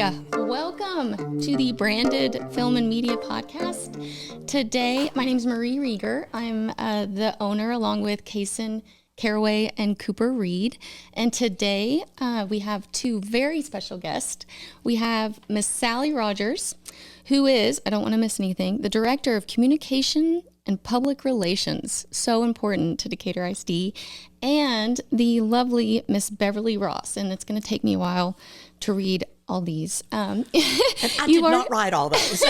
Welcome to the Branded Film and Media Podcast. Today, my name is Marie Reiger. I'm the owner along with Kason Caraway and Cooper Reed. And today we have two very special guests. We have Miss Sally Rodgers, who is, I don't want to miss anything, the Director of Communication and Public Relations, so important to Decatur ISD, and the lovely Miss Beverly Ross. And it's going to take me a while to read all these. I did not write all those.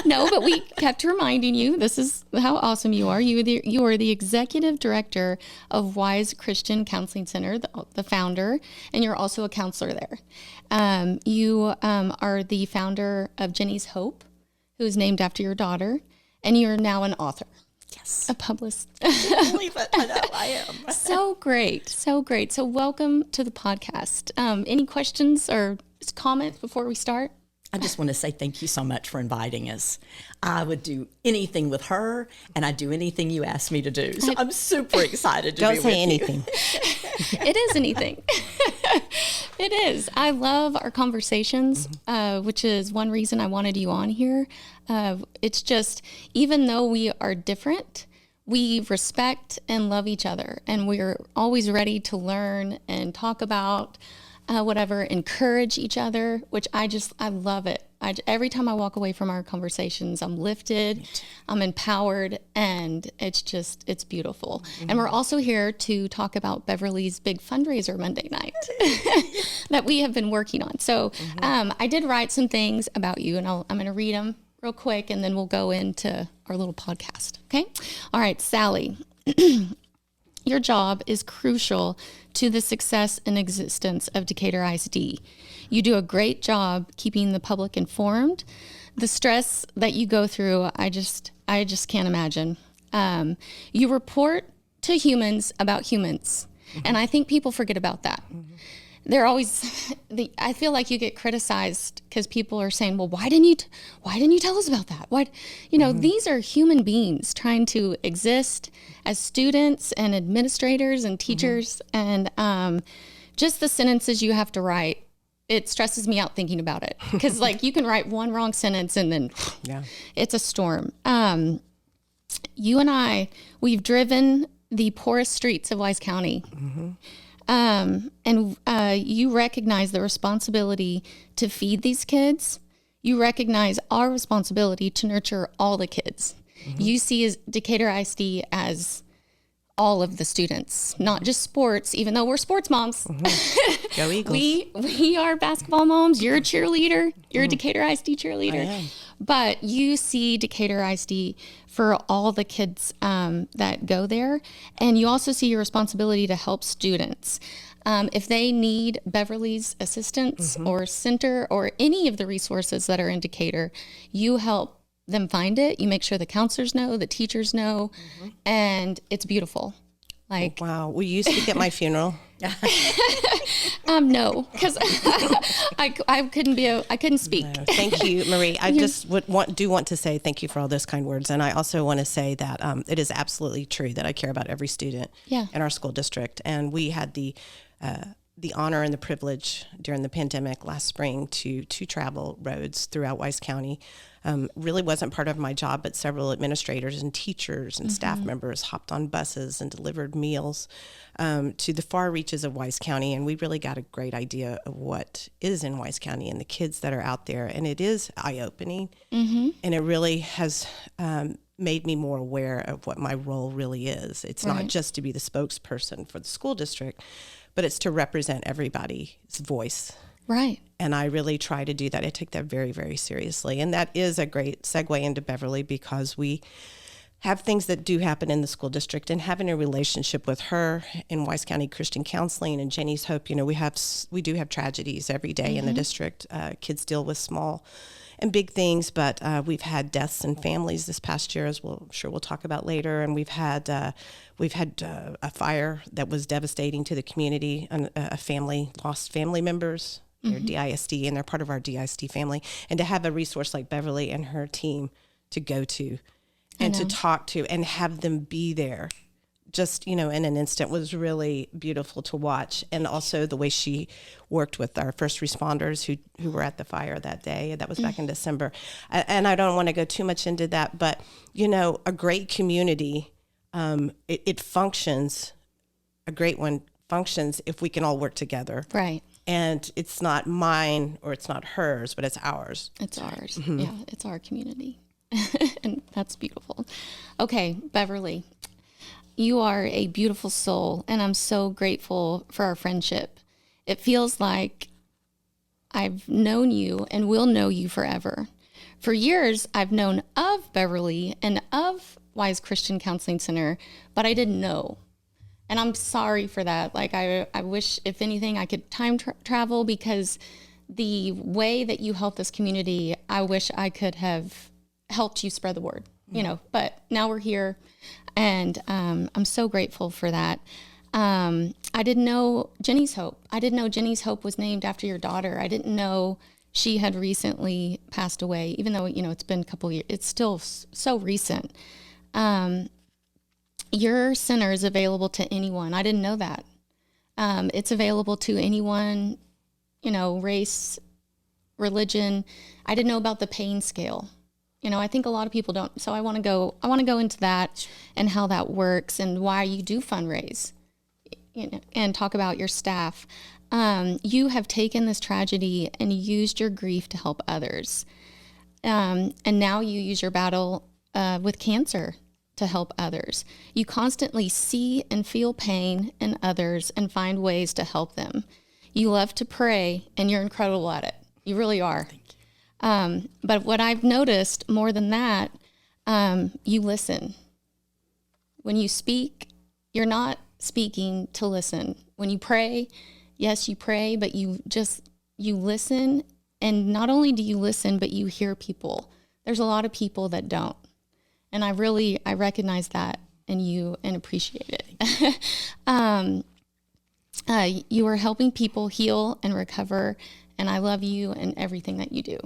No, but we kept reminding you, this is how awesome you are. You are the executive director of Wise Christian Counseling Center, the founder, and you're also a counselor there. You are the founder of Jenny's Hope, who is named after your daughter, and you're now an author. Yes. A publicist. I can't believe it. I know, I am. So great. So great. So welcome to the podcast. Any questions or comments before we start? I just want to say thank you so much for inviting us. I would do anything with her, and I'd do anything you asked me to do. So I'm super excited to be with you. Don't say anything. It is anything. It is. I love our conversations, which is one reason I wanted you on here. It's just, even though we are different, we respect and love each other, and we're always ready to learn and talk about whatever, encourage each other, which I love it. Every time I walk away from our conversations, I'm lifted, I'm empowered, and it's beautiful. Mm-hmm. And we're also here to talk about Beverly's big fundraiser Monday night that we have been working on. So I did write some things about you, and I'm going to read them real quick, and then we'll go into our little podcast. Okay? All right, Sally. Your job is crucial to the success and existence of Decatur ISD. You do a great job keeping the public informed. The stress that you go through, I just can't imagine. You report to humans about humans, and I think people forget about that. They're always, I feel like you get criticized because people are saying, well, why didn't you tell us about that? These are human beings trying to exist as students and administrators and teachers. And just the sentences you have to write, it stresses me out thinking about it. Because you can write one wrong sentence and then it's a storm. You and I, we've driven the poorest streets of Wise County. And you recognize the responsibility to feed these kids. You recognize our responsibility to nurture all the kids. You see Decatur ISD as all of the students, not just sports, even though we're sports moms. Go Eagles. We are basketball moms. You're a cheerleader. You're a Decatur ISD cheerleader. I am. But you see Decatur ISD for all the kids that go there. And you also see your responsibility to help students. If they need Beverly's assistance or center or any of the resources that are in Decatur, you help them find it. You make sure the counselors know, the teachers know, and it's beautiful. Wow. Will you speak at my funeral? No, because I couldn't speak. No, thank you, Marie. I just want to say thank you for all those kind words. And I also want to say that it is absolutely true that I care about every student in our school district. And we had the honor and the privilege during the pandemic last spring to travel roads throughout Wise County. Really wasn't part of my job, but several administrators and teachers and staff members hopped on buses and delivered meals to the far reaches of Wise County. And we really got a great idea of what is in Wise County and the kids that are out there. And it is eye-opening. And it really has made me more aware of what my role really is. It's not just to be the spokesperson for the school district, but it's to represent everybody's voice. Right. And I really try to do that. I take that very, very seriously. And that is a great segue into Beverly, because we have things that do happen in the school district, and having a relationship with her in Wise County Christian Counseling and Jenny's Hope. We do have tragedies every day in the district. Kids deal with small and big things, but we've had deaths in families this past year, as I'm sure we'll talk about later. And we've had a fire that was devastating to the community, and a family lost family members. They're DISD, and they're part of our DISD family. And to have a resource like Beverly and her team to go to and to talk to and have them be there just, in an instant was really beautiful to watch. And also the way she worked with our first responders who were at the fire that day. That was back in December. And I don't want to go too much into that, but, a great community, it functions, a great one functions if we can all work together. Right. And it's not mine or it's not hers, but it's ours. It's ours. Mm-hmm. Yeah, it's our community. And that's beautiful. Okay, Beverly, you are a beautiful soul, and I'm so grateful for our friendship. It feels like I've known you and will know you forever. For years, I've known of Beverly and of Wise Christian Counseling Center, but I didn't know. And I'm sorry for that. Like, I wish, if anything, I could time travel, because the way that you help this community, I wish I could have helped you spread the word, but now we're here, and I'm so grateful for that. I didn't know Jenny's Hope. I didn't know Jenny's Hope was named after your daughter. I didn't know she had recently passed away, even though, it's been a couple years. It's still so recent. Your center is available to anyone. I didn't know that. It's available to anyone, race, religion. I didn't know about the pain scale. I think a lot of people don't. So I want to go into that and how that works and why you do fundraise, and talk about your staff. You have taken this tragedy and used your grief to help others. And now you use your battle with cancer to help others. You constantly see and feel pain in others and find ways to help them. You love to pray, and you're incredible at it. You really are. Thank you. But what I've noticed more than that, you listen. When you speak, you're not speaking to listen. When you pray, yes, you pray, but you listen. And not only do you listen, but you hear people. There's a lot of people that don't. And I recognize that in you and appreciate it. You are helping people heal and recover, and I love you and everything that you do.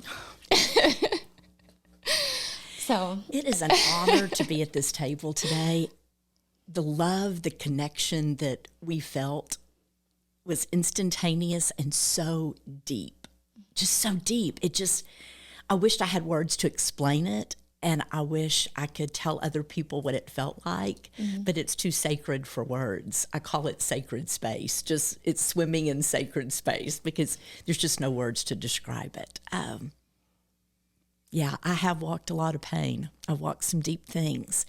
So it is an honor to be at this table today. The love, the connection that we felt was instantaneous and so deep, just so deep. I wished I had words to explain it. And I wish I could tell other people what it felt like, but it's too sacred for words. I call it sacred space. It's swimming in sacred space, because there's just no words to describe it. I have walked a lot of pain. I've walked some deep things.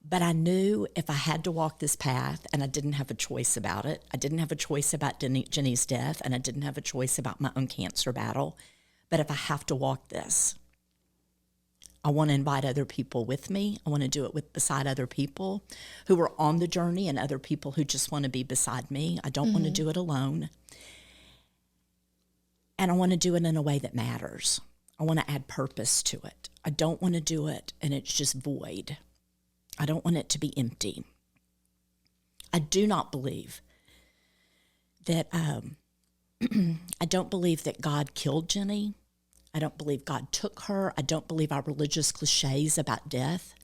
But I knew if I had to walk this path, and I didn't have a choice about it, I didn't have a choice about Jenny's death, and I didn't have a choice about my own cancer battle. But if I have to walk this, I want to invite other people with me. I want to do it beside other people who are on the journey and other people who just want to be beside me. I don't want to do it alone. And I want to do it in a way that matters. I want to add purpose to it. I don't want to do it and it's just void. I don't want it to be empty. I do not believe that, I don't believe that God killed Jenny. I don't believe God took her. I don't believe our religious cliches about death.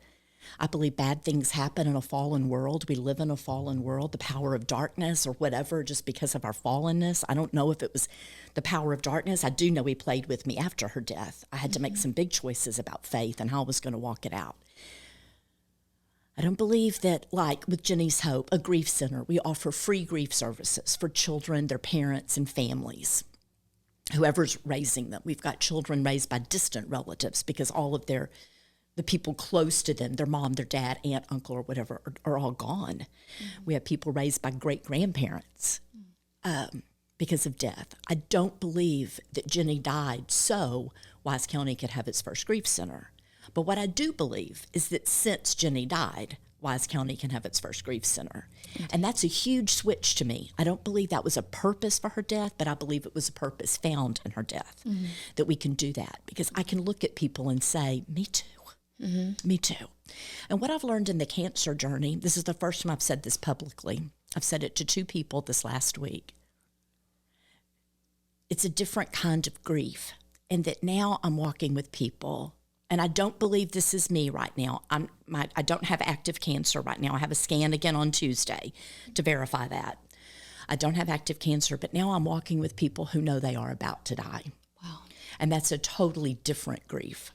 I believe bad things happen in a fallen world. We live in a fallen world, the power of darkness or whatever, just because of our fallenness. I don't know if it was the power of darkness. I do know he played with me after her death. I had to make some big choices about faith and how I was going to walk it out. I don't believe that, like with Jenny's Hope, a grief center, we offer free grief services for children, their parents, and families. Whoever's raising them. We've got children raised by distant relatives because all of the people close to them, their mom, their dad, aunt, uncle, or whatever, are all gone. We have people raised by great-grandparents because of death. I don't believe that Jenny died so Wise County could have its first grief center. But what I do believe is that since Jenny died, Wise County can have its first grief center. And that's a huge switch to me. I don't believe that was a purpose for her death, but I believe it was a purpose found in her death, that we can do that. Because I can look at people and say, me too, me too. And what I've learned in the cancer journey, this is the first time I've said this publicly. I've said it to 2 people this last week. It's a different kind of grief. And that now I'm walking with people and I don't believe this is me right now. I don't have active cancer right now. I have a scan again on Tuesday to verify that. I don't have active cancer, but now I'm walking with people who know they are about to die. Wow. And that's a totally different grief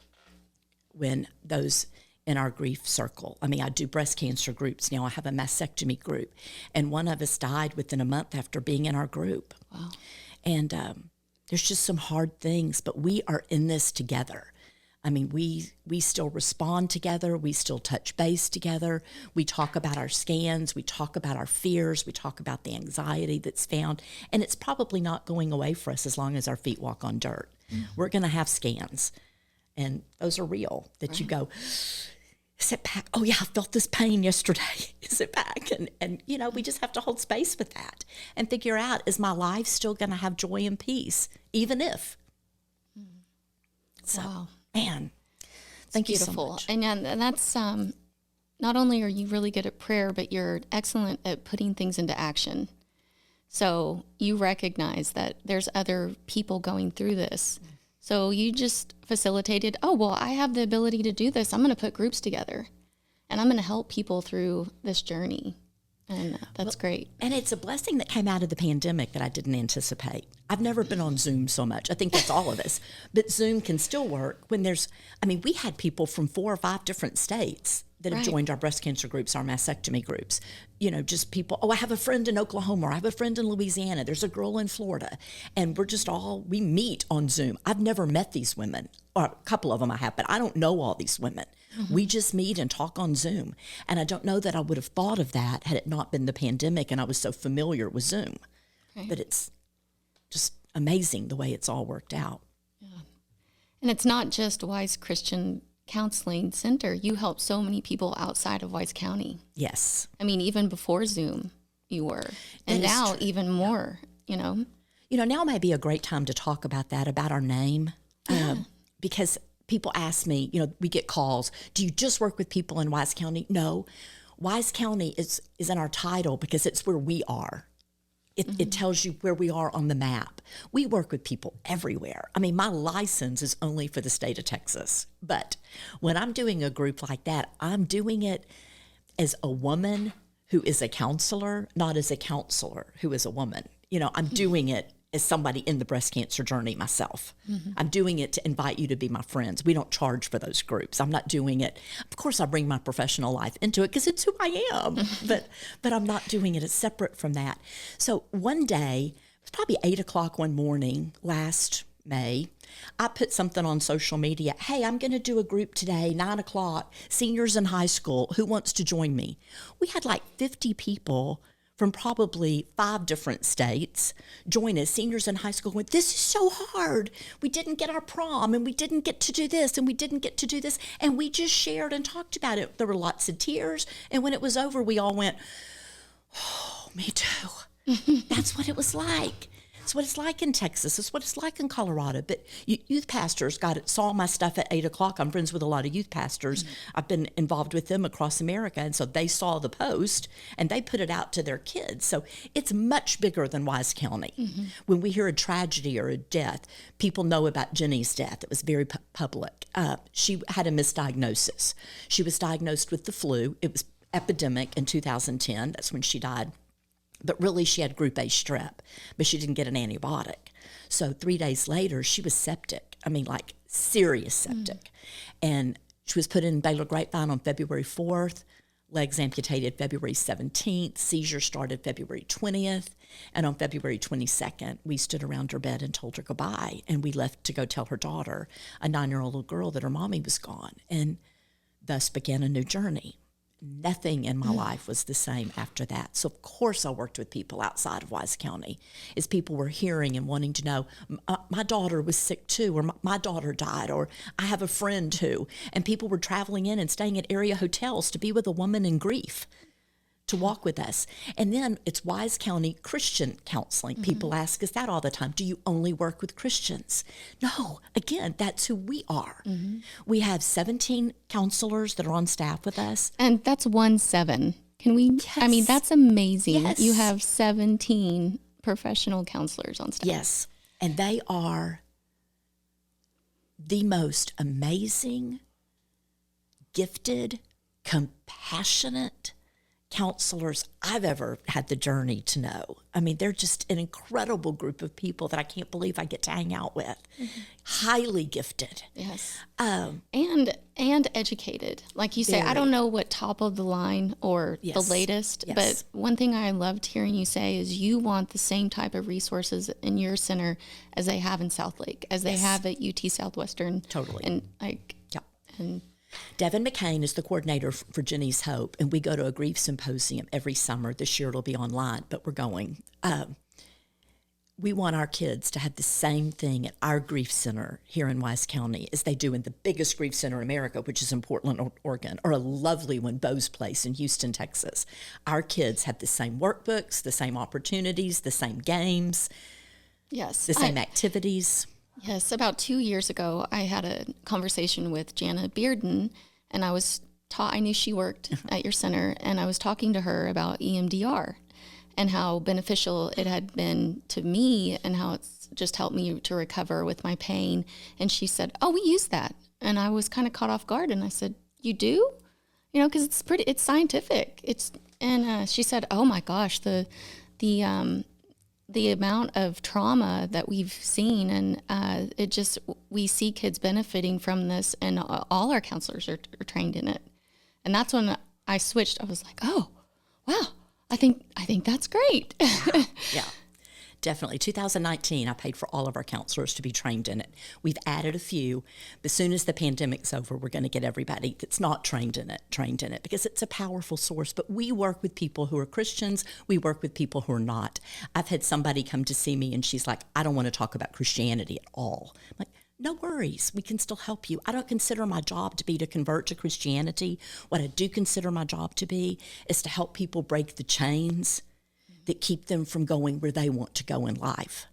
when those in our grief circle. I mean, I do breast cancer groups now. I have a mastectomy group, and one of us died within a month after being in our group. Wow. And there's just some hard things, but we are in this together. I mean, we still respond together. We still touch base together. We talk about our scans. We talk about our fears. We talk about the anxiety that's found. And it's probably not going away for us as long as our feet walk on dirt. Mm-hmm. We're going to have scans, and those are real, that you go, is it back? Oh, yeah, I felt this pain yesterday. Is it back? And you know, we just have to hold space with that and figure out, is my life still going to have joy and peace, even if? So, wow. Man, thank you beautiful. so much. And that's not only are you really good at prayer, but you're excellent at putting things into action. So you recognize that there's other people going through this. So you just facilitated, oh, well, I have the ability to do this. I'm going to put groups together, and I'm going to help people through this journey. And that's great. And it's a blessing that came out of the pandemic that I didn't anticipate. I've never been on Zoom so much. I think that's all of us. But Zoom can still work when we had people from 4 or 5 different states that have joined our breast cancer groups, our mastectomy groups. You know, just people, I have a friend in Oklahoma, or I have a friend in Louisiana. There's a girl in Florida. And we meet on Zoom. I've never met these women, or a couple of them I have, but I don't know all these women. Mm-hmm. We just meet and talk on Zoom. And I don't know that I would have thought of that had it not been the pandemic and I was so familiar with Zoom. Okay. But it's just amazing the way it's all worked out. Yeah. And it's not just Wise Christian Counseling Center. You help so many people outside of Wise County. Yes. I mean, even before Zoom, you were. And now even more, you know. You know, now might be a great time to talk about that, about our name. Yeah. Because people ask me, you know, we get calls, do you just work with people in Wise County? No. Wise County is in our title because it's where we are. It tells you where we are on the map. We work with people everywhere. I mean, my license is only for the state of Texas. But when I'm doing a group like that, I'm doing it as a woman who is a counselor, not as a counselor who is a woman. You know, I'm doing it as somebody in the breast cancer journey myself. Mm-hmm. I'm doing it to invite you to be my friends. We don't charge for those groups. I'm not doing it. Of course, I bring my professional life into it because it's who I am, but I'm not doing it as separate from that. So one day, it was probably 8 o'clock one morning last May, I put something on social media. Hey, I'm going to do a group today, 9 o'clock, seniors in high school. Who wants to join me? We had like 50 people from probably 5 different states join us, seniors in high school, went, this is so hard. We didn't get our prom, and we didn't get to do this, and we didn't get to do this. And we just shared and talked about it. There were lots of tears. And when it was over, we all went, oh, me too. That's what it was like. It's what it's like in Texas. It's what it's like in Colorado. But youth pastors saw my stuff at 8 o'clock. I'm friends with a lot of youth pastors. Mm-hmm. I've been involved with them across America. And so they saw the post and they put it out to their kids. So it's much bigger than Wise County. Mm-hmm. When we hear a tragedy or a death, people know about Jenny's death. It was very public. She had a misdiagnosis. She was diagnosed with the flu. It was epidemic in 2010. That's when she died. But really, she had group A strep, but she didn't get an antibiotic. So 3 days later, she was septic. I mean, like serious septic. And she was put in Baylor Grapevine on February 4th, legs amputated February 17th, seizure started February 20th. And on February 22nd, we stood around her bed and told her goodbye. And we left to go tell her daughter, a 9-year-old little girl, that her mommy was gone. And thus began a new journey. Nothing in my life was the same after that. So, of course, I worked with people outside of Wise County as people were hearing and wanting to know, my daughter was sick too, or my daughter died, or I have a friend who. And people were traveling in and staying at area hotels to be with a woman in grief, to walk with us. And then it's Wise County Christian Counseling. Mm-hmm. People ask us that all the time. Do you only work with Christians? No. Again, that's who we are. Mm-hmm. We have 17 counselors that are on staff with us. And that's 17. Can we? Yes. I mean, that's amazing. Yes. You have 17 professional counselors on staff. Yes. And they are the most amazing gifted, compassionate counselors I've ever had the journey to know. I mean, they're just an incredible group of people that I can't believe I get to hang out with. Highly gifted. Yes. And educated. Like you say, very. I don't know what top of the line or the Yes. latest, Yes. but one thing I loved hearing you say is you want the same type of resources in your center as they have in Southlake, as they Yes. have at UT Southwestern. Totally. And like, Yeah. and Devin McCain is the coordinator for Jenny's Hope, and we go to a grief symposium every summer. This year it'll be online, but we're going. We want our kids to have the same thing at our grief center here in Wise County as they do in the biggest grief center in America, which is in Portland, Oregon, or a lovely one, Bo's Place in Houston, Texas. Our kids have the same workbooks, the same opportunities, the same games, yes, the same activities. Yes, about 2 years ago, I had a conversation with Jana Bearden, and I was I knew she worked at your center, and I was talking to her about EMDR and how beneficial it had been to me and how it's just helped me to recover with my pain. And she said, "Oh, we use that." And I was kind of caught off guard, and I said, "You do?" You know, because it's scientific. She said, "Oh my gosh, the amount of trauma that we've seen, and we see kids benefiting from this, and all our counselors are trained in it." And that's when I switched. I was like, "Oh, wow, I think that's great." Yeah, definitely. 2019, I paid for all of our counselors to be trained in it. We've added a few. As soon as the pandemic's over, we're going to get everybody that's not trained in it because it's a powerful source. But we work with people who are Christians. We work with people who are not. I've had somebody come to see me and she's like, "I don't want to talk about Christianity at all." I'm like, no worries. We can still help you. I don't consider my job to be to convert to Christianity. What I do consider my job to be is to help people break the chains that keep them from going where they want to go in life,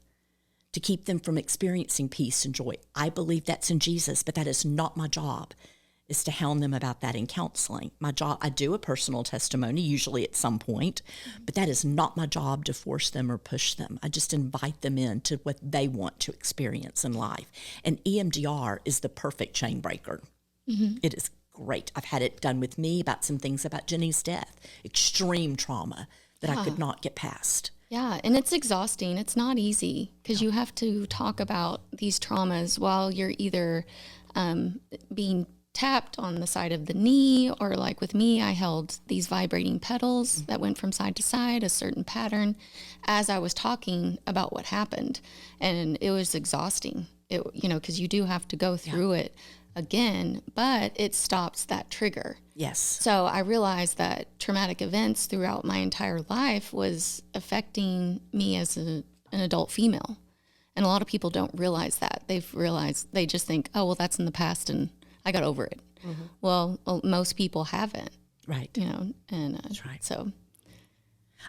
to keep them from experiencing peace and joy. I believe that's in Jesus, but that is not my job, is to hound them about that in counseling. My job, I do a personal testimony, usually at some point, but that is not my job to force them or push them. I just invite them into what they want to experience in life. And EMDR is the perfect chain breaker. Mm-hmm. It is great. I've had it done with me about some things about Jenny's death, extreme trauma that I could not get past. Yeah, and it's exhausting. It's not easy because you have to talk about these traumas while you're either being tapped on the side of the knee, or like with me, I held these vibrating pedals that went from side to side, a certain pattern, as I was talking about what happened. And it was exhausting, because you do have to go through it again, but it stops that trigger. Yes. So I realized that traumatic events throughout my entire life was affecting me as an adult female. And a lot of people don't realize that. They just think, "Oh, well, that's in the past and I got over it." Mm-hmm. Well, most people haven't. Right. That's right. So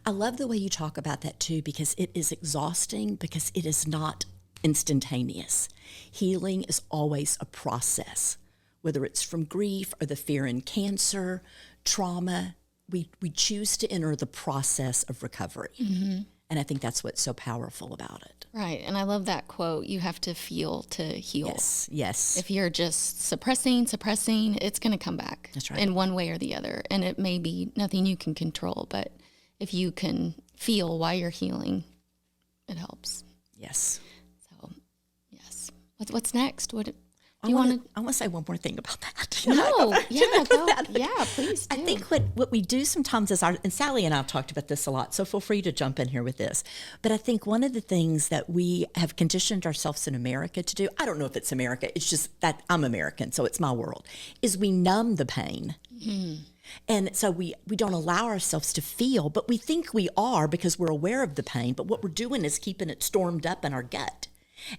I love the way you talk about that too, because it is exhausting, because it is not instantaneous. Healing is always a process, whether it's from grief or the fear in cancer, trauma. We choose to enter the process of recovery. Mm-hmm. And I think that's what's so powerful about it. Right. And I love that quote, "You have to feel to heal." Yes. If you're just suppressing, it's going to come back. That's right. In one way or the other. And it may be nothing you can control, but if you can feel while you're healing, it helps. Yes. So, yes. What's next? What I want to say one more thing about that. Go. Yeah, please do. I think what we do sometimes is and Sally and I have talked about this a lot, so feel free to jump in here with this. But I think one of the things that we have conditioned ourselves in America to do, I don't know if it's America, it's just that I'm American, so it's my world, is we numb the pain. Mm-hmm. And so we don't allow ourselves to feel, but we think we are because we're aware of the pain. But what we're doing is keeping it stormed up in our gut.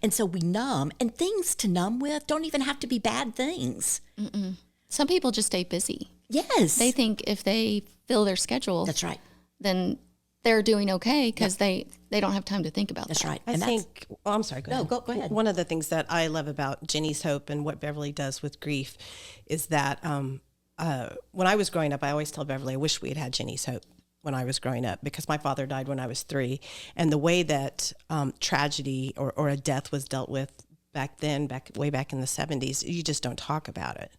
And so we numb, and things to numb with don't even have to be bad things. Mm-mm. Some people just stay busy. Yes. They think if they fill their schedule, that's right, then they're doing okay because they don't have time to think about that's that. Right. I think, I'm sorry, go ahead. Go ahead. One of the things that I love about Jenny's Hope and what Beverly does with grief is that when I was growing up, I always tell Beverly, I wish we had had Jenny's Hope when I was growing up, because my father died when I was 3. And the way that tragedy or a death was dealt with back then, way back in the 70s, you just don't talk about it.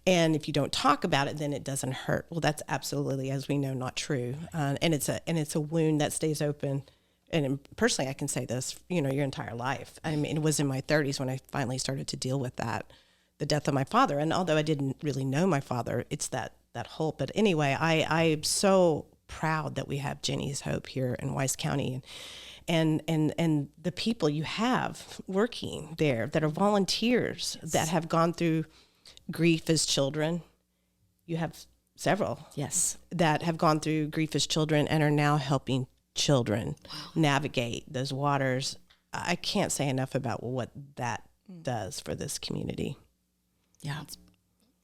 And if you don't talk about it, then it doesn't hurt. Well, that's absolutely, as we know, not true. And it's a wound that stays open. And personally, I can say this, your entire life. I mean, it was in my 30s when I finally started to deal with that, the death of my father. And although I didn't really know my father, it's that hole. But anyway, I'm so proud that we have Jenny's Hope here in Wise County, and the people you have working there that are volunteers that have gone through grief as children. You have several, yes, that have gone through grief as children and are now helping children navigate those waters. I can't say enough about what that does for this community. Yeah,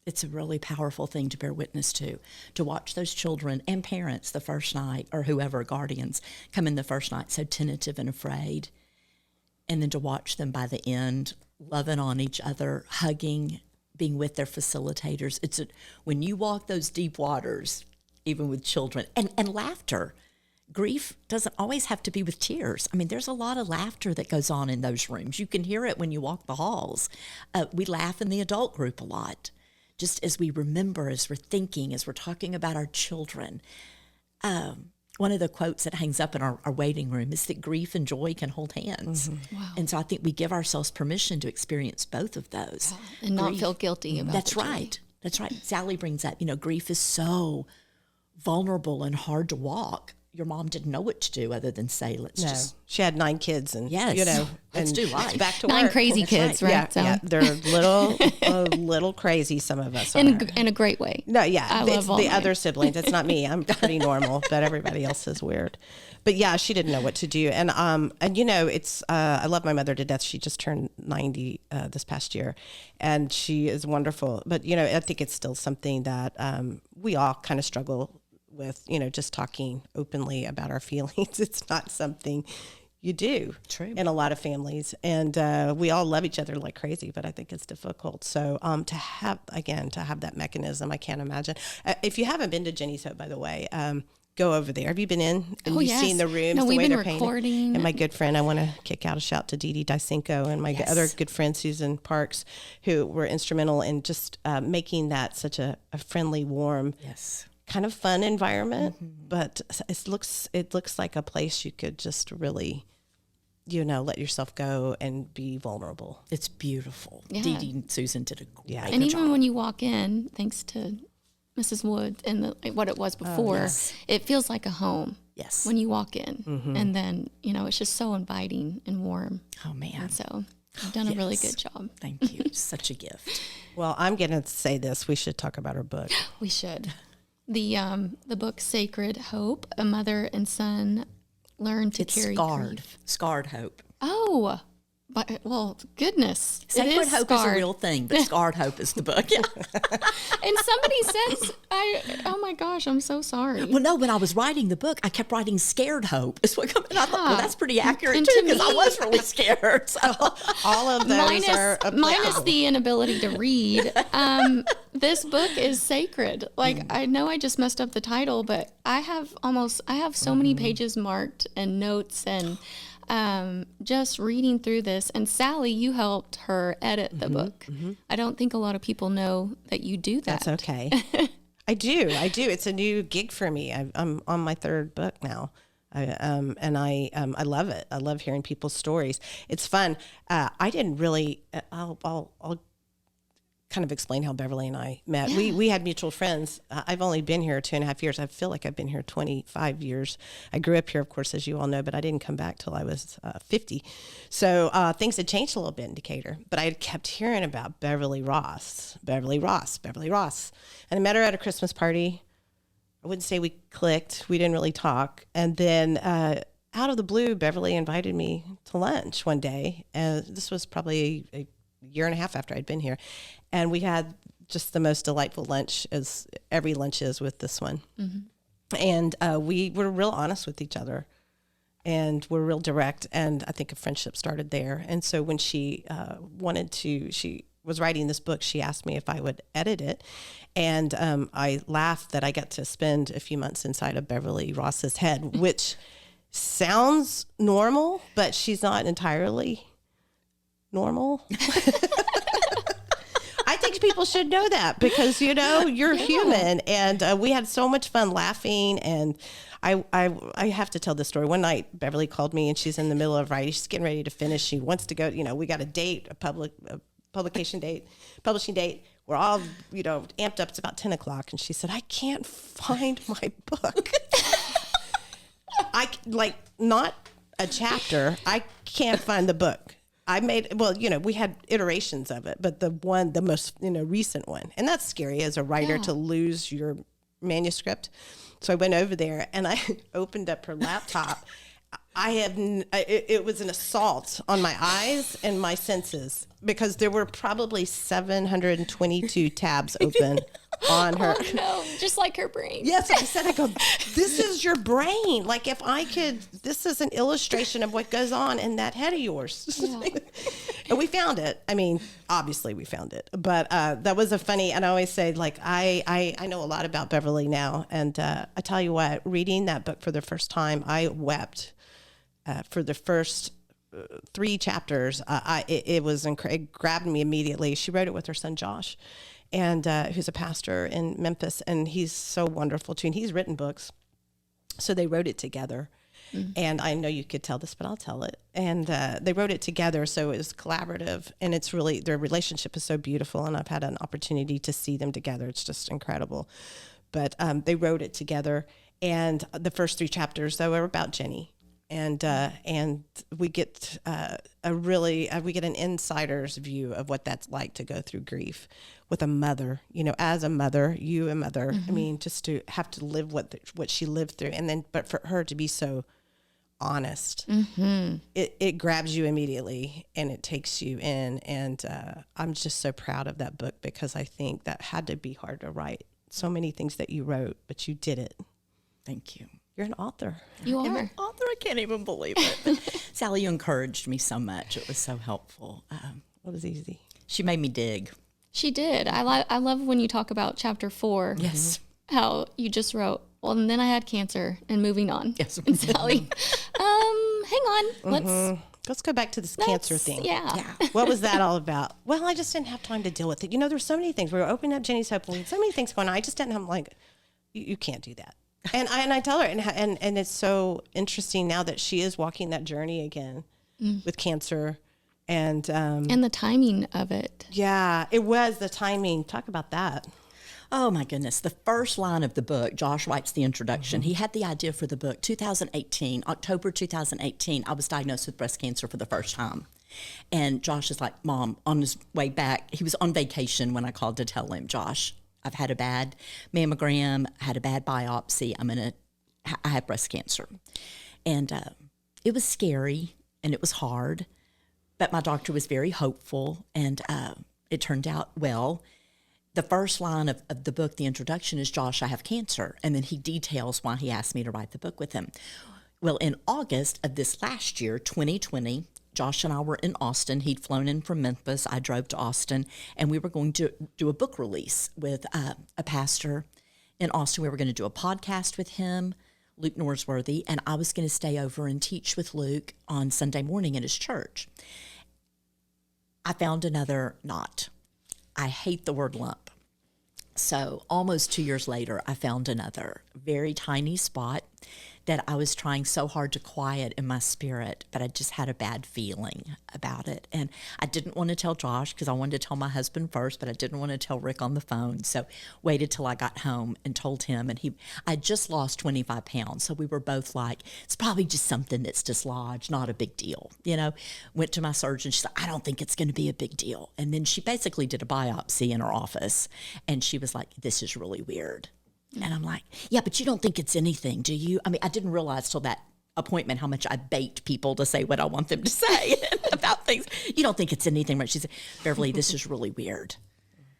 it's a really powerful thing to bear witness to watch those children and parents the first night, or whoever, guardians, come in the first night so tentative and afraid, and then to watch them by the end loving on each other, hugging, being with their facilitators. When you walk those deep waters, even with children, and laughter. Grief doesn't always have to be with tears. I mean, there's a lot of laughter that goes on in those rooms. You can hear it when you walk the halls. We laugh in the adult group a lot, just as we remember, as we're thinking, as we're talking about our children. One of the quotes that hangs up in our waiting room is that grief and joy can hold hands. Mm-hmm. Wow. And so I think we give ourselves permission to experience both of those. And not feel guilty about That's right. That's right. Sally brings up, grief is so vulnerable and hard to walk. Your mom didn't know what to do other than say, she had 9 kids, and let's and do life. Back to 9 work. crazy kids, right? Yeah, they're a little crazy. Some of us are. In a great way. No, yeah, I it's love all the mine. other siblings. It's not me. I'm pretty normal, but everybody else is weird. But yeah, she didn't know what to do, and it's I love my mother to death. She just turned 90 this past year, and she is wonderful. But I think it's still something that we all kind of struggle with, just talking openly about our feelings. It's not something you do in a lot of families, and we all love each other like crazy, but I think it's difficult. So to have that mechanism, I can't imagine. If you haven't been to Jenny's Hope, by the way, go over there. Have you been in and you've seen the rooms, no, the we've way been they're recording. painted? And my good friend, I want to kick out a shout to Dee Dee Dysenko and my other good friend Susan Parks, who were instrumental in just making that such a friendly, warm, kind of fun environment. But it looks like a place you could just really, let yourself go and be vulnerable. It's beautiful. Yeah. Dee Dee and Susan did a great job. And even when you walk in, thanks to Mrs. Wood and what it was before, it feels like a home. Yes. When you walk in, and then it's just so inviting and warm. Oh man! And so you've done a really good job. Thank you. Such a gift. Well, I'm going to say this: we should talk about our book. We should. The book Sacred Hope: A Mother and Son Learn to Carry Grief. Scarred Hope. Oh, goodness. Sacred Hope is a real thing, but Scarred Hope is the book. Yeah. And somebody says, oh my gosh, I'm so sorry. Well, no, when I was writing the book, I kept writing Scared Hope. And I thought, well, that's pretty accurate And too, to because I me- was really scared. So. All of those are minus the inability to read. This book is sacred. Like, I know I just messed up the title, but I have so many pages marked and notes and just reading through this. And Sally, you helped her edit the book. I don't think a lot of people know that you do that. That's okay. I do. It's a new gig for me. I'm on my 3rd book now. I love it. I love hearing people's stories. It's fun. I didn't really, I'll kind of explain how Beverly and I met. Yeah. We had mutual friends. I've only been here 2.5 years. I feel like I've been here 25 years. I grew up here, of course, as you all know, but I didn't come back till I was 50. So things had changed a little bit in Decatur, but I had kept hearing about Beverly Ross. And I met her at a Christmas party. I wouldn't say we clicked. We didn't really talk. And then out of the blue, Beverly invited me to lunch one day. And this was probably a year and a half after I'd been here. And we had just the most delightful lunch, as every lunch is with this one. And we were real honest with each other, and we're real direct. And I think a friendship started there. And so when she she was writing this book, she asked me if I would edit it. And I laughed that I got to spend a few months inside of Beverly Ross's head, which sounds normal, but she's not entirely normal. I think people should know that because, you're human. And we had so much fun laughing. And I have to tell this story. One night, Beverly called me and she's in the middle of writing. She's getting ready to finish. She wants to go, we got a date, a publishing date. We're all, amped up. It's about 10 o'clock. And she said, I can't find my book. Not a chapter. I can't find the book. We had iterations of it, but the most, recent one. And that's scary as a writer to lose your manuscript. So I went over there and I opened up her laptop. It was an assault on my eyes and my senses because there were probably 722 tabs open on her. Oh, no, just like her brain. Yes, I go, this is your brain. Like if I could, this is an illustration of what goes on in that head of yours. Yeah. And we found it. I mean, obviously we found it, but that was a funny, and I always say, like, I know a lot about Beverly now. And I tell you what, reading that book for the first time, I wept for the first 3 chapters. It grabbed me immediately. She wrote it with her son, Josh, and who's a pastor in Memphis, and he's so wonderful too. And he's written books, so they wrote it together. Mm-hmm. And I know you could tell this, but I'll tell it. And they wrote it together, so it was collaborative, and it's really, their relationship is so beautiful. And I've had an opportunity to see them together. It's just incredible. But they wrote it together, and the first 3 chapters though are about Jenny. And we get we get an insider's view of what that's like to go through grief with a mother. As a mother, a mother. Mm-hmm. I mean, just to have to live what she lived through, and then but for her to be so honest, mm-hmm. it grabs you immediately and it takes you in. And I'm just so proud of that book because I think that had to be hard to write. So many things that you wrote, but you did it. Thank you. You're an author. You are. I'm an author. I can't even believe it. Sally, you encouraged me so much. It was so helpful. It was easy. She made me dig. She did. I love when you talk about chapter 4. Yes. How you just wrote, well, and then I had cancer and moving on. Yes. And Sally, hang on. Let's go back to this cancer thing. Yeah. What was that all about? Well, I just didn't have time to deal with it. There's so many things. We were opening up Jenny's Hope. We had so many things going on. I just didn't have, like, you can't do that. And I tell her, and it's so interesting now that she is walking that journey again with cancer, and the timing of it. Yeah, it was the timing. Talk about that. Oh my goodness! The first line of the book, Josh writes the introduction. Mm-hmm. He had the idea for the book 2018, October 2018. I was diagnosed with breast cancer for the first time, and Josh is like, "Mom," on his way back, he was on vacation when I called to tell him, "Josh, I've had a bad mammogram, had a bad biopsy. I have breast cancer." And it was scary and it was hard, but my doctor was very hopeful, and it turned out well. The first line of the book, the introduction, is, "Josh, I have cancer." And then he details why he asked me to write the book with him. Well, in August of this last year, 2020, Josh and I were in Austin. He'd flown in from Memphis. I drove to Austin, and we were going to do a book release with a pastor in Austin. We were going to do a podcast with him, Luke Norsworthy, and I was going to stay over and teach with Luke on Sunday morning at his church. I found another knot. I hate the word lump. So almost 2 years later, I found another very tiny spot that I was trying so hard to quiet in my spirit, but I just had a bad feeling about it. And I didn't want to tell Josh because I wanted to tell my husband first, but I didn't want to tell Rick on the phone. So waited till I got home and told him. And I just lost 25 pounds. So we were both like, it's probably just something that's dislodged, not a big deal. Went to my surgeon. She said, I don't think it's going to be a big deal. And then she basically did a biopsy in her office. And she was like, this is really weird. And I'm like, yeah, but you don't think it's anything, do you? I mean, I didn't realize till that appointment how much I bait people to say what I want them to say about things. You don't think it's anything, right? She said, Beverly, this is really weird.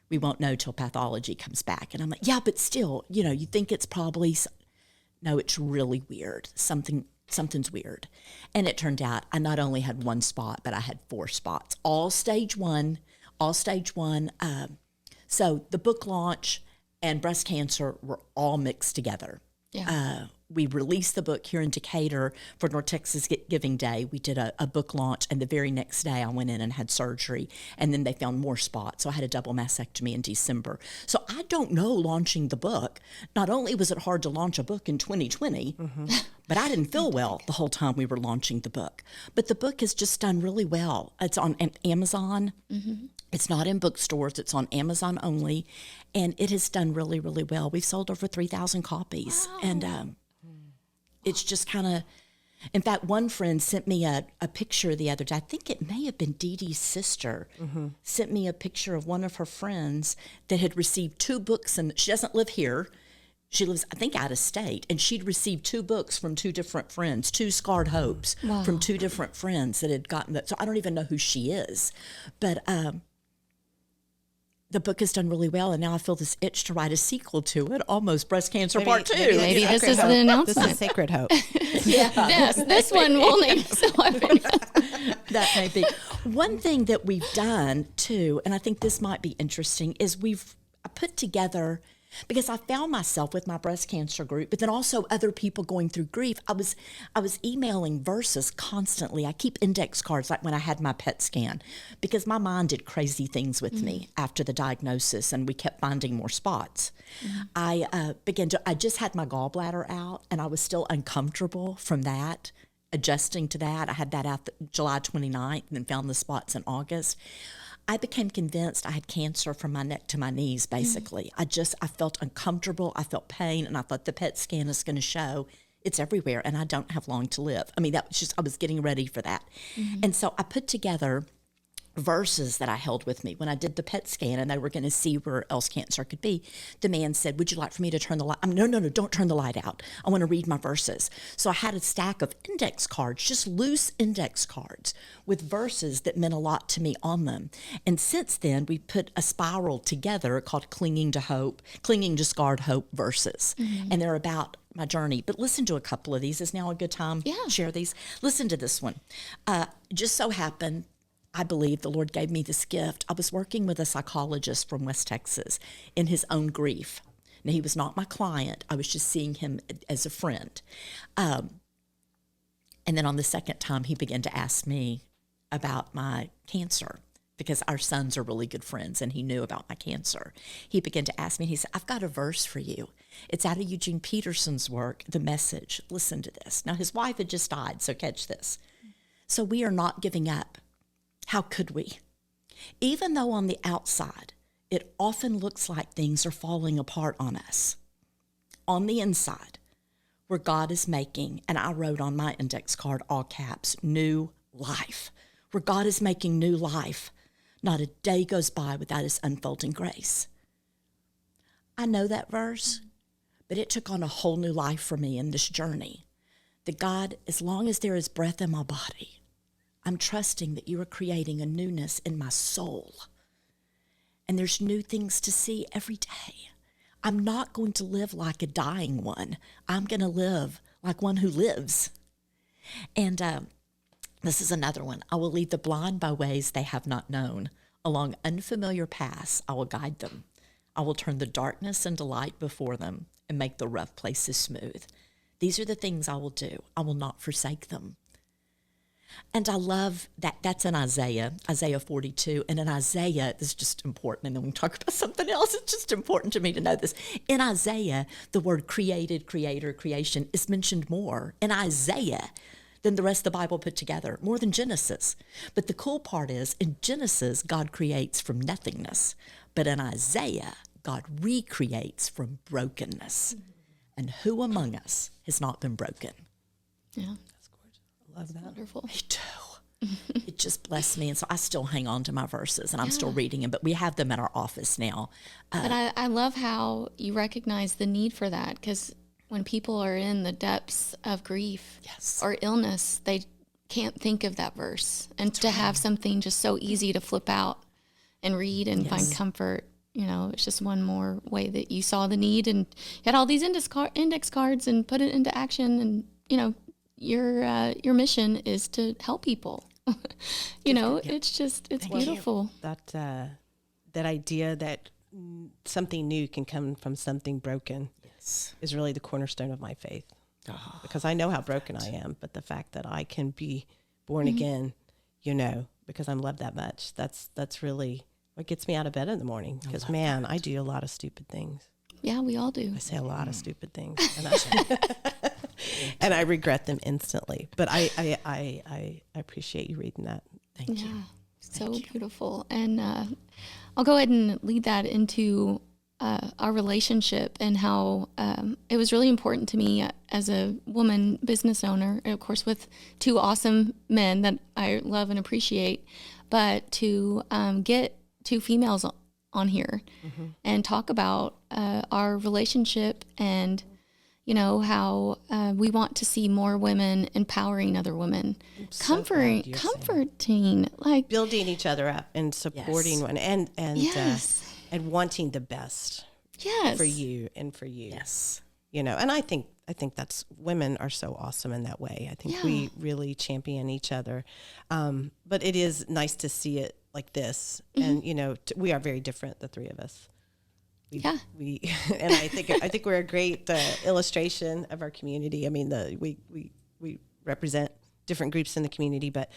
We won't know till pathology comes back. And I'm like, yeah, but still, you think it's probably, no, it's really weird. Something's weird. And it turned out I not only had 1 spot, but I had 4 spots, all stage 1. So the book launch and breast cancer were all mixed together. Yeah. we released the book here in Decatur for North Texas Giving Day. We did a book launch, and the very next day I went in and had surgery, and then they found more spots. So I had a double mastectomy in December. So I don't know launching the book. Not only was it hard to launch a book in 2020, but I didn't feel well the whole time we were launching the book. But the book has just done really well. It's on Amazon. It's not in bookstores. It's on Amazon only. And it has done really, really well. We've sold over 3,000 copies. Wow. And it's just kind of, in fact, one friend sent me a picture the other day. I think it may have been Dee Dee's sister, sent me a picture of one of her friends that had received 2 books. And she doesn't live here. She lives, I think, out of state. And she'd received 2 books from 2 different friends, 2 Scarred Hopes from 2 different friends that had gotten that. So I don't even know who she is. But the book has done really well, and now I feel this itch to write a sequel to it, almost Breast Cancer Part 2. Maybe this is an announcement. This is Sacred Hope. Yes, this one will need That may be. One thing that we've done, too, and I think this might be interesting, is I put together, because I found myself with my breast cancer group, but then also other people going through grief. I was emailing verses constantly. I keep index cards like when I had my PET scan, because my mind did crazy things with me after the diagnosis, and we kept finding more spots. I just had my gallbladder out, and I was still uncomfortable from that, adjusting to that. I had that out July 29th and then found the spots in August. I became convinced I had cancer from my neck to my knees, basically. I felt uncomfortable. I felt pain, and I thought the PET scan is going to show it's everywhere, and I don't have long to live. I mean, that was just, I was getting ready for that. And so I put together verses that I held with me when I did the PET scan, and they were going to see where else cancer could be. The man said, "Would you like for me to turn the light?" No, don't turn the light out. I want to read my verses. So I had a stack of index cards, just loose index cards with verses that meant a lot to me on them. And since then, we put a spiral together called Clinging to Scarred Hope verses. And they're about my journey. But listen to a couple of these. Is now a good time to share these? Listen to this one. Just so happened, I believe the Lord gave me this gift. I was working with a psychologist from West Texas in his own grief. Now, he was not my client. I was just seeing him as a friend. And then on the second time, he began to ask me about my cancer, because our sons are really good friends, and he knew about my cancer. He began to ask me, he said, "I've got a verse for you. It's out of Eugene Peterson's work, The Message. Listen to this." Now, his wife had just died, so catch this. "So we are not giving up. How could we? Even though on the outside, it often looks like things are falling apart on us. On the inside, where God is making," and I wrote on my index card, all caps, "new life." Where God is making new life, not a day goes by without his unfolding grace. I know that verse, but it took on a whole new life for me in this journey. That God, as long as there is breath in my body, I'm trusting that you are creating a newness in my soul. And there's new things to see every day. I'm not going to live like a dying one. I'm going to live like one who lives. And this is another one. "I will lead the blind by ways they have not known. Along unfamiliar paths, I will guide them. I will turn the darkness into light before them and make the rough places smooth. These are the things I will do. I will not forsake them." And I love that. That's in Isaiah 42. And in Isaiah, this is just important, and then we can talk about something else. It's just important to me to know this. In Isaiah, the word created, creator, creation is mentioned more in Isaiah than the rest of the Bible put together, more than Genesis. But the cool part is, in Genesis, God creates from nothingness. But in Isaiah, God recreates from brokenness. And who among us has not been broken? Yeah. Love that. Wonderful. Me too. It just blessed me. And so I still hang on to my verses, and I'm still reading them, but we have them at our office now. But I love how you recognize the need for that, because when people are in the depths of grief or illness, they can't think of that verse. And to have something just so easy to flip out and read and find comfort, it's just one more way that you saw the need and had all these index cards and put it into action. And, your mission is to help people. It's beautiful. That idea that something new can come from something broken is really the cornerstone of my faith. because I know how broken I am. But the fact that I can be born again, because I'm loved that much, that's really what gets me out of bed in the morning. Because, man, I do a lot of stupid things. Yeah, we all do. I say a lot of stupid things. And I regret them instantly. But I appreciate you reading that. Thank you. So beautiful. And I'll go ahead and lead that into our relationship and how it was really important to me as a woman business owner, and of course with two awesome men that I love and appreciate, but to get two females on here and talk about our relationship and how we want to see more women empowering other women, comforting, like building each other up and supporting one and wanting the best for you and for you. Yes. And I think that's, women are so awesome in that way. I think we really champion each other. But it is nice to see it like this. And, we are very different, the three of us. We and I think we're a great illustration of our community. I mean, we represent different groups in the community, but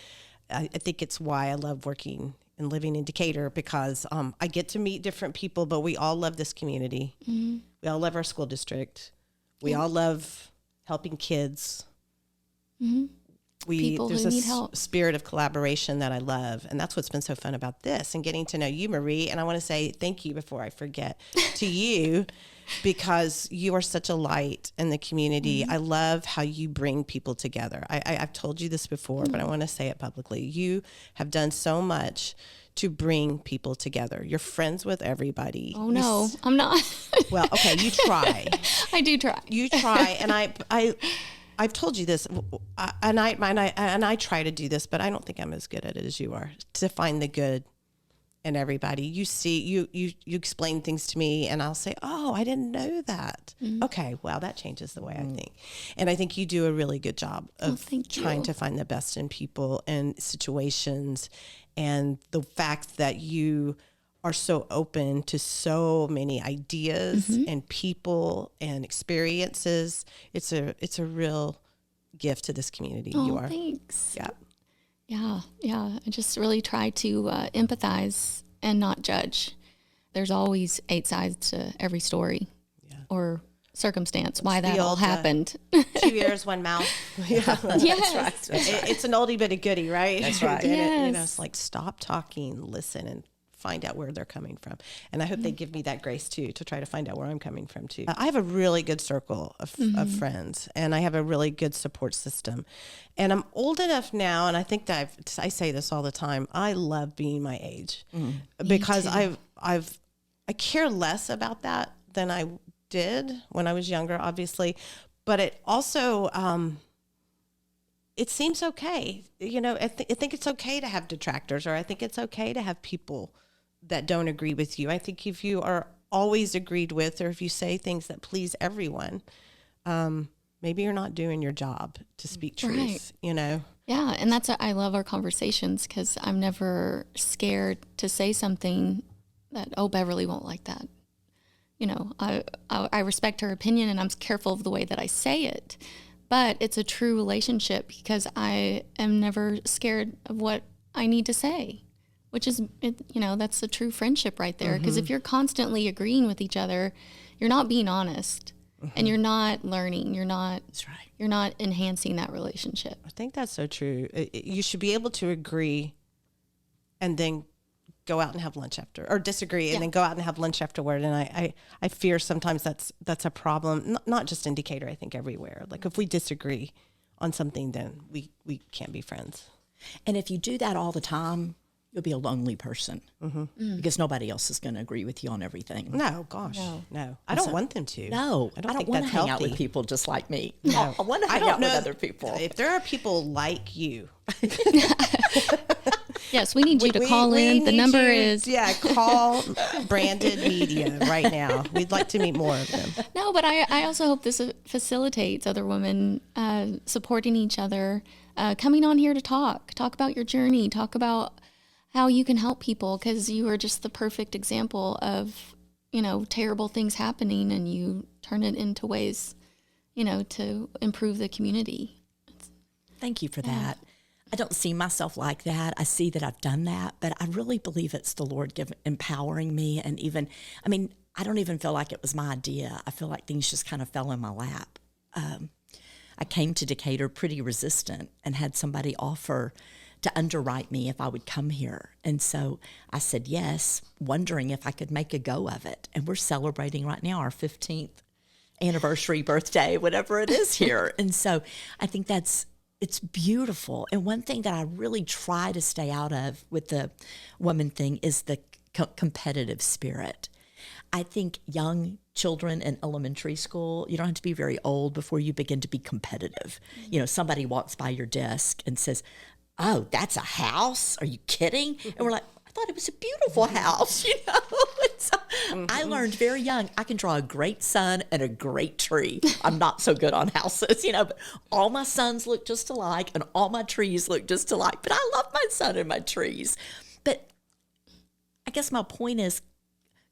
I think it's why I love working and living in Decatur, because I get to meet different people, but we all love this community. We all love our school district. We all love helping kids. People there's who a need help. Spirit of collaboration that I love, and that's what's been so fun about this and getting to know you, Marie. And I want to say thank you before I forget to you, because you are such a light in the community. I love how you bring people together. I've told you this before, but I want to say it publicly. You have done so much to bring people together. You're friends with everybody. Oh no, I'm not. Well, okay, you try. I do try. You try, and I've told you this, and I try to do this, but I don't think I'm as good at it as you are, to find the good in everybody. You see, you explain things to me, and I'll say, "Oh, I didn't know that." Okay, well, that changes the way I think, and I think you do a really good job of trying to find the best in people and situations, and the fact that you are so open to so many ideas and people and experiences. It's a real gift to this community. You are. Thanks. Yeah. Yeah. I just really try to empathize and not judge. There's always 8 sides to every story or circumstance, why that all happened. 2 ears, 1 mouth. Yes. That's right. It's an oldie but a goodie, right? That's right. Yes. It's like, stop talking, listen, and find out where they're coming from. And I hope they give me that grace too, to try to find out where I'm coming from too. I have a really good circle of friends, and I have a really good support system. And I'm old enough now, and I think that I say this all the time, I love being my age, because I care less about that than I did when I was younger, obviously. But it also, it seems okay. I think it's okay to have detractors, or I think it's okay to have people that don't agree with you. I think if you are always agreed with, or if you say things that please everyone, maybe you're not doing your job to speak truth, Yeah, and that's I love our conversations, because I'm never scared to say something that, Beverly won't like that. I respect her opinion, and I'm careful of the way that I say it. But it's a true relationship, because I am never scared of what I need to say, which is, that's a true friendship right there. Because if you're constantly agreeing with each other, you're not being honest, and you're not learning. That's right. You're not enhancing that relationship. I think that's so true. You should be able to agree and then go out and have lunch after, or disagree and then go out and have lunch afterward. And I fear sometimes that's a problem, not just in Decatur, I think everywhere. Like, if we disagree on something, then we can't be friends. And if you do that all the time, you'll be a lonely person, because nobody else is going to agree with you on everything. No, gosh, no. I don't want them to. No, I don't want to hang out with people just like me. No, I want to hang out with other people. If there are people like you. Yes, we need you to call in. The number is... Yeah, call Branded Media right now. We'd like to meet more of them. No, but I also hope this facilitates other women supporting each other, coming on here to talk about your journey, talk about how you can help people, because you are just the perfect example of, terrible things happening, and you turn it into ways, to improve the community. Thank you for that. I don't see myself like that. I see that I've done that, but I really believe it's the Lord empowering me. And even, I don't even feel like it was my idea. I feel like things just kind of fell in my lap. I came to Decatur pretty resistant and had somebody offer to underwrite me if I would come here. And so I said yes, wondering if I could make a go of it. And we're celebrating right now our 15th anniversary, birthday, whatever it is here. And so I think it's beautiful. And one thing that I really try to stay out of with the woman thing is the competitive spirit. I think young children in elementary school, you don't have to be very old before you begin to be competitive. Somebody walks by your desk and says, "Oh, that's a house? Are you kidding?" And we're like, "I thought it was a beautiful house," So I learned very young, I can draw a great sun and a great tree. I'm not so good on houses, but all my suns look just alike and all my trees look just alike. But I love my sun and my trees. But I guess my point is,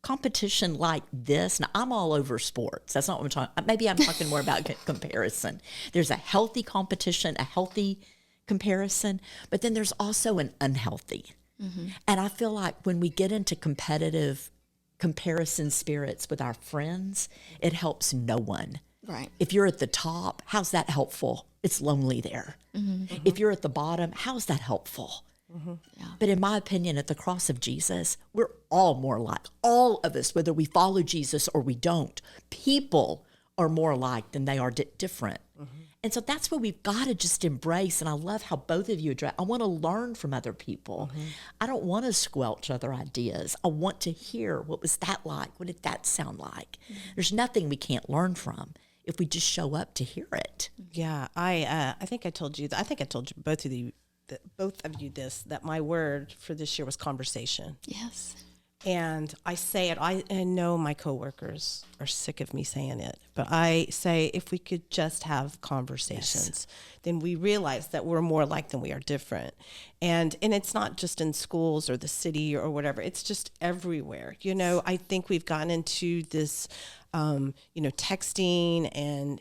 competition like this, now I'm all over sports. That's not what I'm talking. Maybe I'm talking more about comparison. There's a healthy competition, a healthy comparison, but then there's also an unhealthy. Mm-hmm. And I feel like when we get into competitive comparison spirits with our friends, it helps no one. Right. If you're at the top, how's that helpful? It's lonely there. Mm-hmm. If you're at the bottom, how's that helpful? Mm-hmm. Yeah. But in my opinion, at the cross of Jesus, we're all more like, all of us, whether we follow Jesus or we don't, people are more alike than they are different. Mm-hmm. And so that's what we've got to just embrace. And I love how both of you address. I want to learn from other people. Mm-hmm. I don't want to squelch other ideas. I want to hear, what was that like? What did that sound like? Mm-hmm. There's nothing we can't learn from if we just show up to hear it. Yeah, I think I told you both of you this, that my word for this year was conversation. Yes. And I say it, I know my coworkers are sick of me saying it, but I say, if we could just have conversations, then we realize that we're more alike than we are different. And it's not just in schools or the city or whatever, it's just everywhere. I think we've gotten into this, texting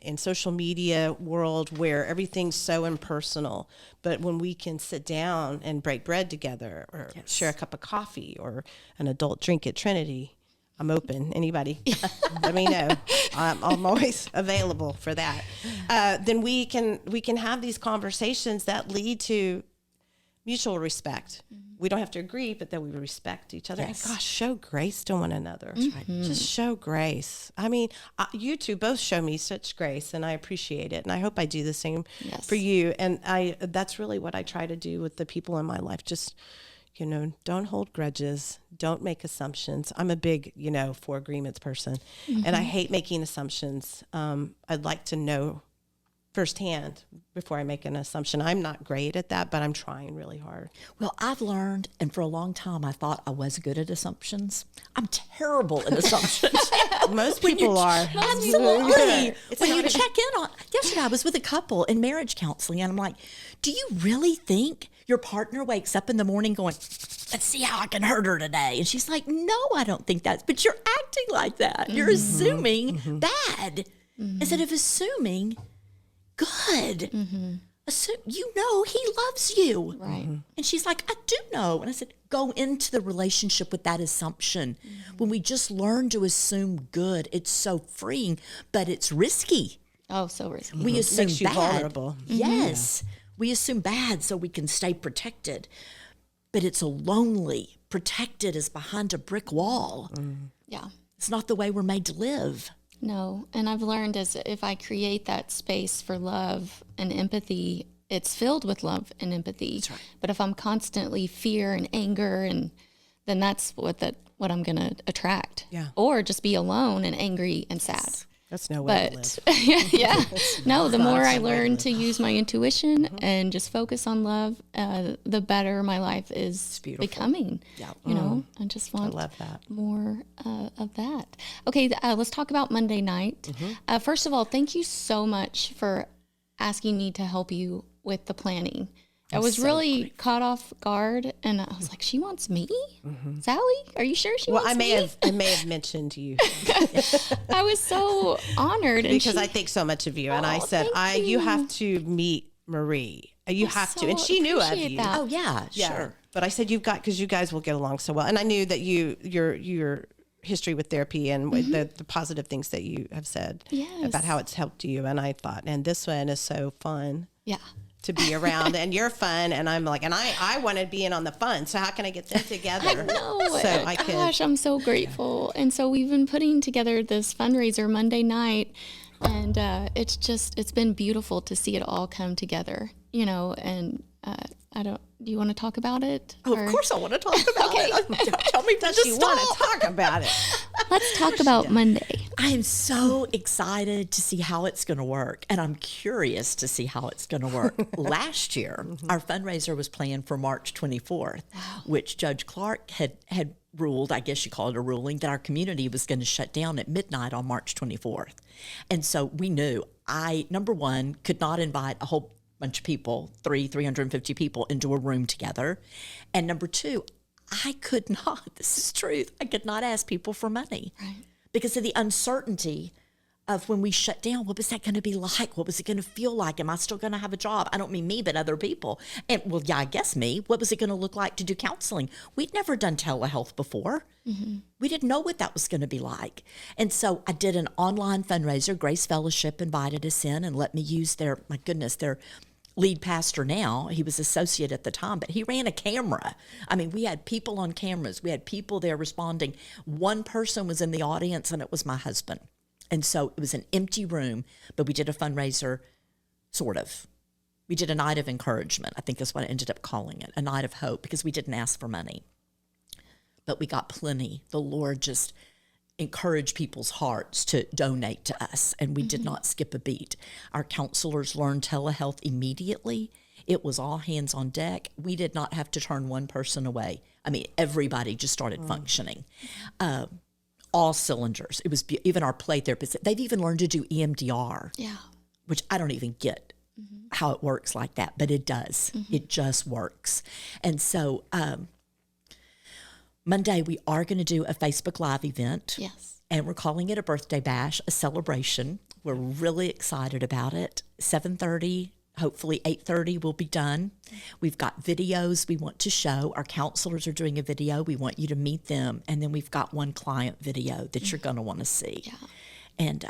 and social media world where everything's so impersonal. But when we can sit down and break bread together or share a cup of coffee or an adult drink at Trinity, I'm open. Anybody, let me know. I'm always available for that. Then we can have these conversations that lead to mutual respect. Mm-hmm. We don't have to agree, but that we respect each other. Yes. And gosh, show grace to one another. Mm-hmm. Just show grace. You two both show me such grace, and I appreciate it. And I hope I do the same for you. And that's really what I try to do with the people in my life. Just, don't hold grudges. Don't make assumptions. I'm a big, for agreements person. Mm-hmm. And I hate making assumptions. I'd like to know firsthand before I make an assumption. I'm not great at that, but I'm trying really hard. Well, I've learned, and for a long time I thought I was good at assumptions. I'm terrible at assumptions. Most people are. Absolutely. When you check in on, yesterday I was with a couple in marriage counseling, and I'm like, do you really think your partner wakes up in the morning going, let's see how I can hurt her today? And she's like, no, I don't think that. But you're acting like that. You're assuming bad instead of assuming good. Mm-hmm. He loves you. Right. And she's like, I do know. And I said, go into the relationship with that assumption. Mm-hmm. When we just learn to assume good, it's so freeing, but it's risky. Oh, so risky. We assume Makes you bad. Vulnerable. Yes. Yeah. We assume bad so we can stay protected. But it's a lonely. Protected is behind a brick wall. Mm. Yeah. It's not the way we're made to live. No, and I've learned if I create that space for love and empathy, it's filled with love and empathy. That's right. But if I'm constantly fear and anger, then that's what I'm going to attract. Yeah. Or just be alone and angry and sad. Yes. That's no way to live. Yeah. No, the more I learn to use my intuition and just focus on love, the better my life is becoming. Yeah. I just want more of that. Okay, let's talk about Monday night. Mm-hmm. First of all, thank you so much for asking me to help you with the planning. I was really caught off guard, and I was like, "She wants me, Sally? Are you sure she wants me?" I may have mentioned you. I was so honored because I think so much of you, and I said, you have to meet Marie. You have to, and she knew of you. That. Oh yeah, sure. But I said because you guys will get along so well, and I knew that your history with therapy and the positive things that you have said about how it's helped you, and I thought, and this one is so fun. Yeah. To be around, and you're fun, and I'm like, and I want to be in on the fun. So how can I get them together? I know. So Gosh, I'm so grateful. And so we've been putting together this fundraiser Monday night, and it's been beautiful to see it all come together. And do you want to talk about it? Oh, of course I want to talk about it. Tell me Does you want to talk about it? Let's talk about Monday. I am so excited to see how it's going to work, and I'm curious to see how it's going to work. Last year, our fundraiser was planned for March 24th, which Judge Clark had ruled, I guess you call it a ruling, that our community was going to shut down at midnight on March 24th. And so we knew number one, could not invite a whole bunch of people, 350 people into a room together. And number two, I could not, this is truth, I could not ask people for money. Right. Because of the uncertainty of when we shut down, what was that going to be like? What was it going to feel like? Am I still going to have a job? I don't mean me, but other people. And well, yeah, I guess me. What was it going to look like to do counseling? We'd never done telehealth before. We didn't know what that was going to be like. And so I did an online fundraiser. Grace Fellowship invited us in and let me use their lead pastor now. He was associate at the time, but he ran a camera. I mean, we had people on cameras. We had people there responding. One person was in the audience, and it was my husband. And so it was an empty room, but we did a fundraiser, sort of. We did a night of encouragement. I think that's what I ended up calling it, a night of hope, because we didn't ask for money. But we got plenty. The Lord just encourage people's hearts to donate to us, and we did not skip a beat. Our counselors learned telehealth immediately. It was all hands on deck. We did not have to turn one person away. I mean, everybody just started functioning. All cylinders. It was even our play therapists. They've even learned to do EMDR, which I don't even get how it works like that, but it does. It just works. And so Monday, we are going to do a Facebook Live event. Yes. And we're calling it a birthday bash, a celebration. We're really excited about it. 7:30, hopefully 8:30 will be done. We've got videos we want to show. Our counselors are doing a video. We want you to meet them. And then we've got one client video that you're going to want to see. Yeah. And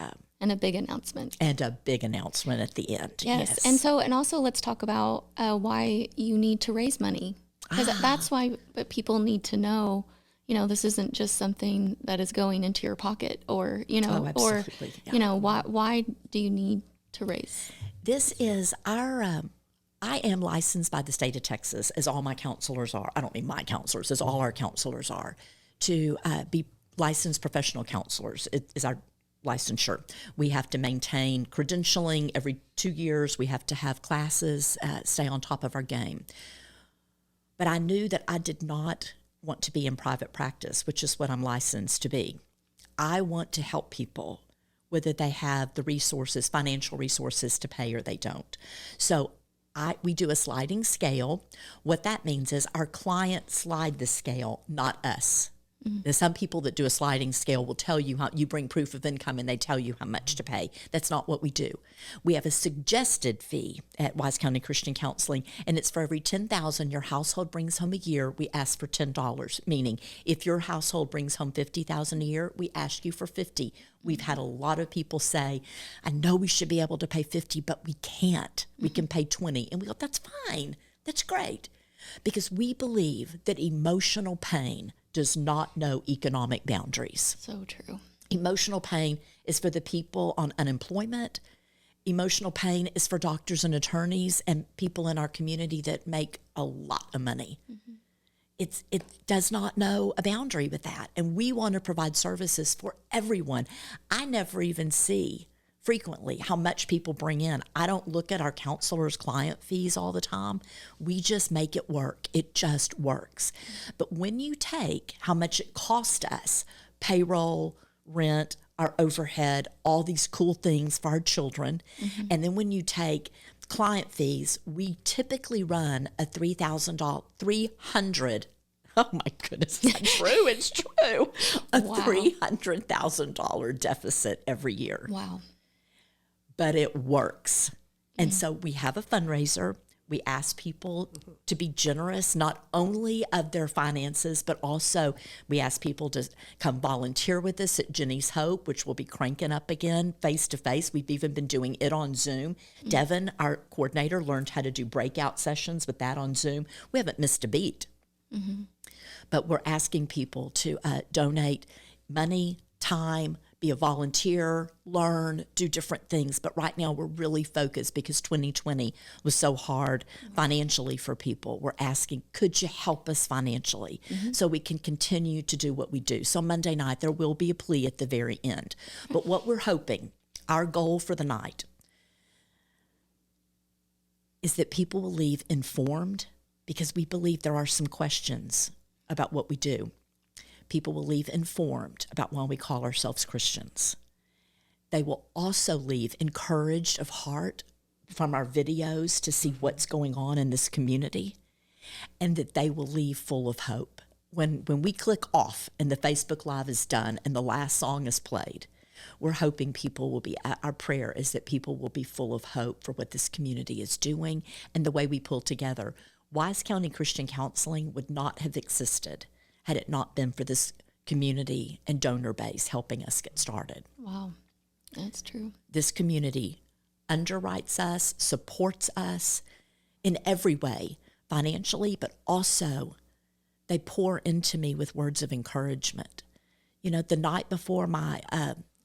a big announcement. And a big announcement at the end. Yes. And also let's talk about why you need to raise money. Because that's why people need to know, this isn't just something that is going into your pocket or, why do you need to raise? This is our, I am licensed by the state of Texas, as all my counselors are. I don't mean my counselors, as all our counselors are, to be licensed professional counselors. It is our licensure. We have to maintain credentialing every 2 years. We have to have classes, stay on top of our game. But I knew that I did not want to be in private practice, which is what I'm licensed to be. I want to help people, whether they have the resources, financial resources to pay or they don't. So we do a sliding scale. What that means is our clients slide the scale, not us. There's some people that do a sliding scale will tell you how you bring proof of income and they tell you how much to pay. That's not what we do. We have a suggested fee at Wise County Christian Counseling, and it's for every $10,000 your household brings home a year, we ask for $10. Meaning, if your household brings home $50,000 a year, we ask you for $50. We've had a lot of people say, I know we should be able to pay $50, but we can't. We can pay $20. And we go, that's fine. That's great. Because we believe that emotional pain does not know economic boundaries. So true. Emotional pain is for the people on unemployment. Emotional pain is for doctors and attorneys and people in our community that make a lot of money. It does not know a boundary with that. And we want to provide services for everyone. I never even see frequently how much people bring in. I don't look at our counselors' client fees all the time. We just make it work. It just works. But when you take how much it costs us, payroll, rent, our overhead, all these cool things for our children, and then when you take client fees, we typically run a $300. Oh my goodness, is that true? It's true. A $300,000 deficit every year. Wow. But it works. And so we have a fundraiser. We ask people to be generous, not only of their finances, but also we ask people to come volunteer with us at Jenny's Hope, which will be cranking up again face to face. We've even been doing it on Zoom. Devin, our coordinator, learned how to do breakout sessions with that on Zoom. We haven't missed a beat. But we're asking people to donate money, time, be a volunteer, learn, do different things. But right now we're really focused because 2020 was so hard financially for people. We're asking, could you help us financially so we can continue to do what we do? So Monday night, there will be a plea at the very end. But what we're hoping, our goal for the night, is that people will leave informed, because we believe there are some questions about what we do. People will leave informed about why we call ourselves Christians. They will also leave encouraged of heart from our videos to see what's going on in this community, and that they will leave full of hope. When we click off and the Facebook Live is done and the last song is played, we're hoping people will be, our prayer is that people will be full of hope for what this community is doing and the way we pull together. Wise County Christian Counseling would not have existed had it not been for this community and donor base helping us get started. Wow, that's true. This community underwrites us, supports us in every way, financially, but also they pour into me with words of encouragement. You know, the night before my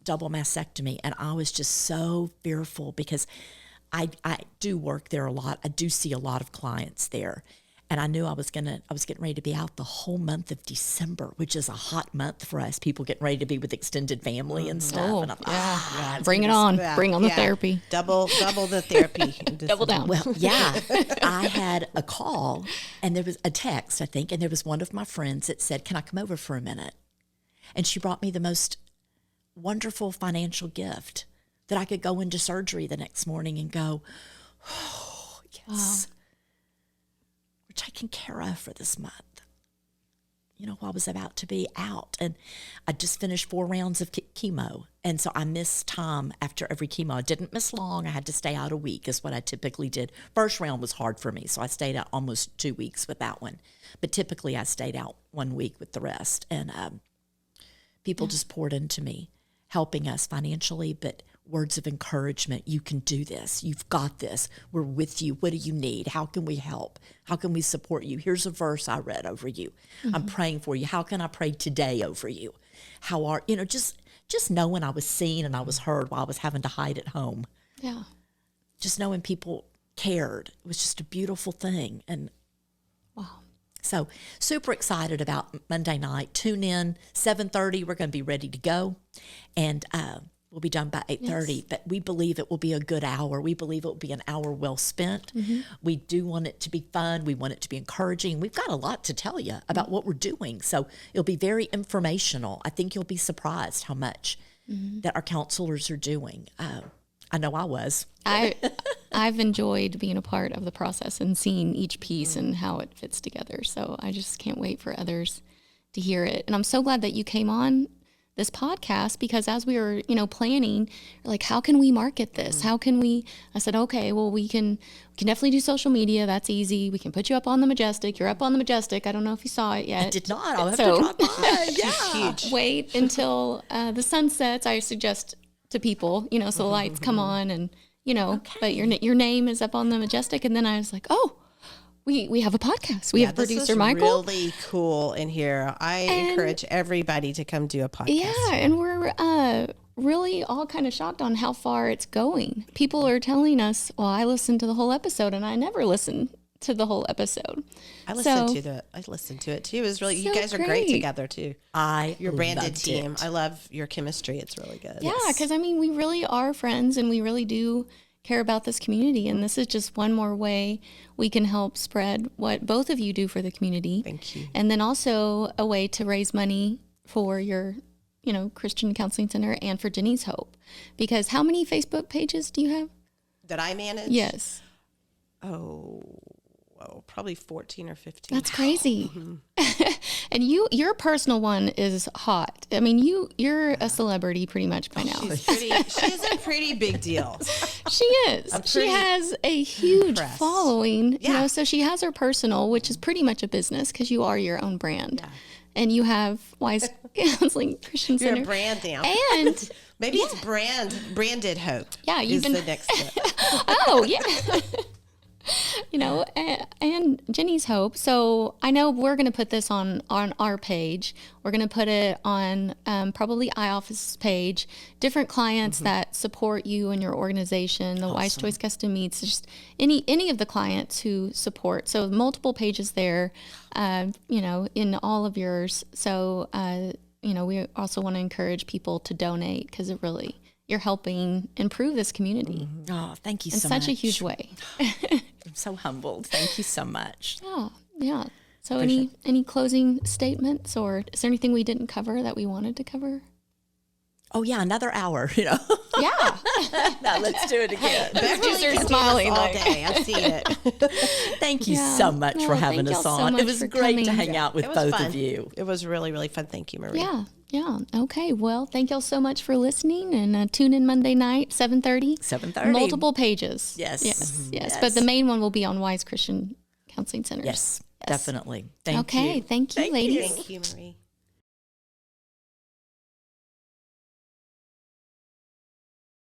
double mastectomy, and I was just so fearful because I do work there a lot. I do see a lot of clients there. And I knew I was getting ready to be out the whole month of December, which is a hot month for us. People getting ready to be with extended family and stuff. Oh, and I'm, yeah. Bring it on. Bring on the therapy. Double the therapy. Double down. Well, yeah. I had a call, and there was a text, I think, and there was one of my friends that said, "Can I come over for a minute?" And she brought me the most wonderful financial gift that I could go into surgery the next morning and go, "Oh, yes. Wow. We're taken care of for this month." You know, I was about to be out, and I just finished 4 rounds of chemo. And so I missed time after every chemo. I didn't miss long. I had to stay out a week is what I typically did. First round was hard for me, so I stayed out almost 2 weeks with that one. But typically I stayed out 1 week with the rest. And people just poured into me, helping us financially, but words of encouragement. You can do this. You've got this. We're with you. What do you need? How can we help? How can we support you? Here's a verse I read over you. I'm praying for you. How can I pray today over you? How are, you know, just knowing I was seen and I was heard while I was having to hide at home. Yeah. Just knowing people cared. It was just a beautiful thing. And wow. So super excited about Monday night. Tune in, 7:30. We're going to be ready to go. And we'll be done by 8:30. Yes. But we believe it will be a good hour. We believe it will be an hour well spent. We do want it to be fun. We want it to be encouraging. We've got a lot to tell you about what we're doing. So it'll be very informational. I think you'll be surprised how much that our counselors are doing. I know I was. I've enjoyed being a part of the process and seeing each piece and how it fits together. So I just can't wait for others to hear it. And I'm so glad that you came on this podcast, because as we were, planning, like, how can we market this? How can we, I said, okay, well, we can definitely do social media. That's easy. We can put you up on the Majestic. You're up on the Majestic. I don't know if you saw it yet. I did not. I'll have to drop by. Yeah. Huge. Wait until the sun sets. I suggest to people, so the lights come on and, okay. But your name is up on the Majestic. And then I was like, oh, we have a podcast. We have producer Michael. Really cool in here. I encourage everybody to come do a podcast. Yeah, and we're really all kind of shocked on how far it's going. People are telling us, well, I listened to the whole episode, and I never listened to the whole episode. I listened to it too. It was really, you guys are great together too. Your branded team. I love your chemistry. It's really good. Yeah, because we really are friends, and we really do care about this community, and this is just one more way we can help spread what both of you do for the community. Thank you. And then also a way to raise money for your Christian Counseling Center and for Jenny's Hope. Because how many Facebook pages do you have that I manage? Yes. probably 14 or 15. That's crazy. And your personal one is hot. I mean, you're a celebrity pretty much by now. She's a pretty big deal. She is. She has a huge following, you know, so she has her personal, which is pretty much a business because you are your own brand. Yeah. And you have Wise Counseling Christian Center. You're a brand now. And maybe it's branded hope. Yeah, is the next step. Oh, yeah. You know, and Jenny's Hope. So I know we're going to put this on our page. We're going to put it on probably iOffice's page. Different clients that support you and your organization, the Wise Choice Custom Meats, just any of the clients who support. So multiple pages there, you know, in all of yours. So, you know, we also want to encourage people to donate because it really, you're helping improve this community. Oh, thank you so much. In such a huge way. I'm so humbled. Thank you so much. Oh, yeah. So any closing statements, or is there anything we didn't cover that we wanted to cover? Oh, yeah, another hour, you know. Yeah. Now let's do it again. Beverly can smiling all day. I see it. Thank you so much for having us on. So it was great to hang out with both of you. It was really, really fun. Thank you, Marie. Yeah. Yeah. Okay. Well, thank y'all so much for listening, and tune in Monday night, 7:30. 7:30. Multiple pages. Yes. Yes. But the main one will be on Wise Christian Counseling Centers. Yes. Definitely. Thank you. Okay. Thank you, ladies. Thank you, Marie.